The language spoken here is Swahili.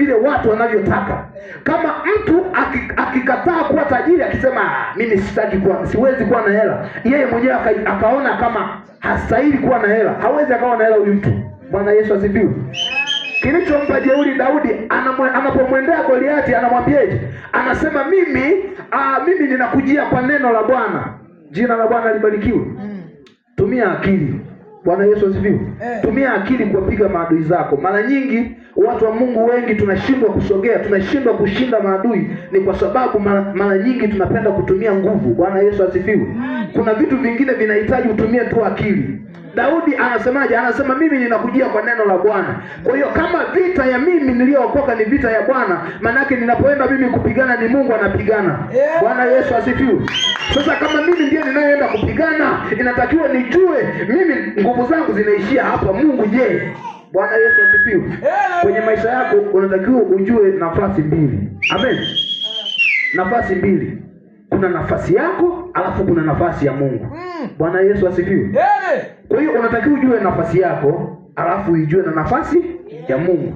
vile watu wanavyotaka. Kama mtu akikataa kuwa tajiri, akisema mimi siwezi kuwa na hela, yeye mwenyewe akaona kama hastahili kuwa na hela, hawezi akawa na hela huyu mtu. Bwana Yesu asifiwe. Kilichompa jeuri Daudi, anapomwendea Goliati anamwambiaje? Anasema mimi ninakujia kwa neno la Bwana. Jina la Bwana libarikiwe. Tumia akili. Bwana Yesu asifiwe. Tumia akili kuwapiga maadui zako. Mara nyingi watu wa Mungu wengi tunashindwa kusogea, tunashindwa kushinda maadui, ni kwa sababu mara nyingi tunapenda kutumia nguvu. Bwana Yesu asifiwe. Kuna vitu vingine vinahitaji utumie tu akili. Daudi anasemaje? Anasema mimi ninakujia kwa neno la Bwana. Kwa hiyo kama vita ya mimi niliyookoka ni vita ya Bwana, manake ninapoenda mimi kupigana ni Mungu anapigana. Bwana Yesu asifiwe. Sasa kama mimi ndiye ninayeenda kupigana, inatakiwa nijue mimi nguvu zangu zinaishia hapa. Mungu je? Bwana Yesu asifiwe. Kwenye maisha yako unatakiwa ujue nafasi mbili. Amen. Nafasi mbili. Kuna nafasi yako, alafu kuna nafasi ya Mungu. Bwana Yesu asifiwe. Kwa hiyo unatakiwa ujue nafasi yako, alafu ujue na nafasi ya Mungu.